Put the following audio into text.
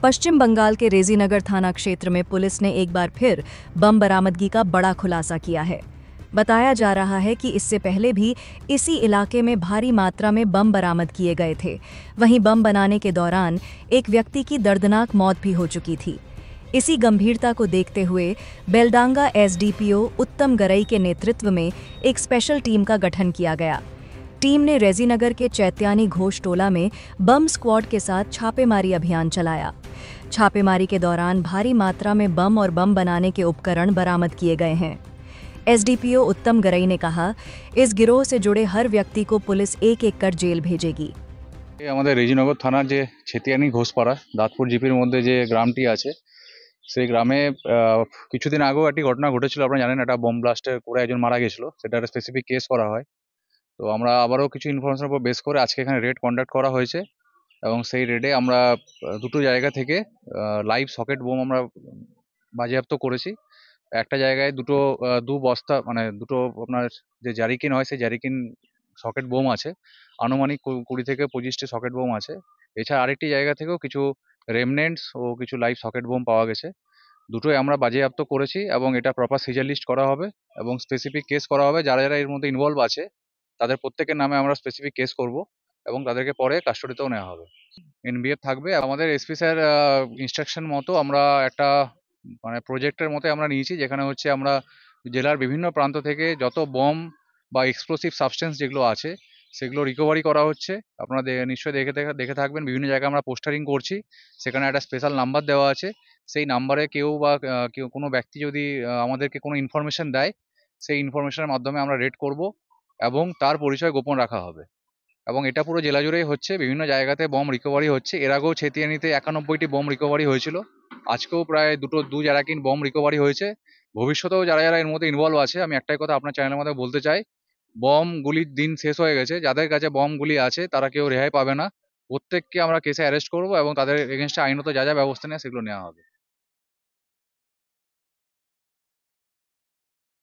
पश्चिम बंगाल के रेजीनगर थाना क्षेत्र में पुलिस ने एक बार फिर बम बरामदगी का बड़ा खुलासा किया है। बताया जा रहा है कि इससे पहले भी इसी इलाके में भारी मात्रा में बम बरामद किए गए थे। वहीं बम बनाने के दौरान एक व्यक्ति की दर्दनाक मौत भी हो चुकी थी। इसी गंभीरता को देखते हुए बेलडांगा एसडीपीओ उत्तम गरई के नेतृत्व में एक स्पेशल टीम का गठन किया गया। टीम ने रेजीनगर के चैत्यानी घोष टोला में बम स्क्वाड के साथ छापेमारी अभियान चलाया। छापेमारी के दौरान भारी मात्रा में बम और बम बनाने के उपकरण बरामद किए गए हैं। एसडीपीओ उत्तम गरई ने कहा, इस गिरोह से जुड़े हर व्यक्ति को पुलिस एक-एक कर जेल भेजेगी। আমাদের রেজিনগর থানার যে ছেতিয়ানি ঘোষপাড়া দাঁতপুর জিপির মধ্যে যে গ্রামটি আছে সেই গ্রামে কিছুদিন আগেও একটি ঘটনা ঘটেছিল। আপনারা জানেন, একটা বোম ব্লাস্টে করে একজন মারা গেছিল, সেটা একটা স্পেসিফিক কেস করা হয়। তো আমরা আবারও কিছু ইনফরমেশনের উপর বেস করে আজকে এখানে রেড কন্ডাক্ট করা হয়েছে এবং সেই রেডে আমরা দুটো জায়গা থেকে লাইভ সকেট বোম আমরা বাজেয়াপ্ত করেছি। একটা জায়গায় দু বস্তা মানে দুটো আপনার যে জারিকিন হয় সেই জারিকিন সকেট বোম আছে, আনুমানিক 20 থেকে 25টি সকেট বোম আছে। এছাড়া আরেকটি জায়গা থেকেও কিছু রেমনেন্টস ও কিছু লাইভ সকেট বোম পাওয়া গেছে। দুটোই আমরা বাজেয়াপ্ত করেছি এবং এটা প্রপার সিজার লিস্ট করা হবে এবং স্পেসিফিক কেস করা হবে। যারা যারা এর মধ্যে ইনভলভ আছে তাদের প্রত্যেকের নামে আমরা স্পেসিফিক কেস করব এবং তাদেরকে পরে কাস্টডিতেও নেওয়া হবে। এনবিএফ থাকবে। আমাদের এসপি স্যার ইনস্ট্রাকশন মতো আমরা একটা মানে প্রজেক্টের মতো আমরা নিয়েছি, যেখানে হচ্ছে আমরা জেলার বিভিন্ন প্রান্ত থেকে যত বম বা এক্সপ্লোসিভ সাবস্টেন্স যেগুলো আছে সেগুলো রিকভারি করা হচ্ছে। আপনারা নিশ্চয়ই দেখে থাকবেন, বিভিন্ন জায়গায় আমরা পোস্টারিং করছি, সেখানে একটা স্পেশাল নাম্বার দেওয়া আছে। সেই নাম্বারে কেউ কোনো ব্যক্তি যদি আমাদেরকে কোনো ইনফরমেশন দেয়, সেই ইনফরমেশনের মাধ্যমে আমরা রেড করব এবং তার পরিচয় গোপন রাখা হবে। এবং এটা পুরো জেলা জুড়েই হচ্ছে, বিভিন্ন জায়গাতে বম রিকভারি হচ্ছে। এর আগেও ছেতিয়ানিতে 91টি বম রিকভারি হয়েছিল, আজকেও প্রায় দু জারাকিন বম রিকভারি হয়েছে। ভবিষ্যতেও যারা যারা এর মধ্যে ইনভলভ আছে, আমি একটাই কথা আপনার চ্যানেলের মধ্যে বলতে চাই, বম গুলির দিন শেষ হয়ে গেছে। যাদের কাছে বম গুলি আছে তারা কেউ রেহাই পাবে না। প্রত্যেককে আমরা কেসে অ্যারেস্ট করবো এবং তাদের এগেনস্টে আইনত যা যা ব্যবস্থা নেওয়া সেগুলো নেওয়া হবে।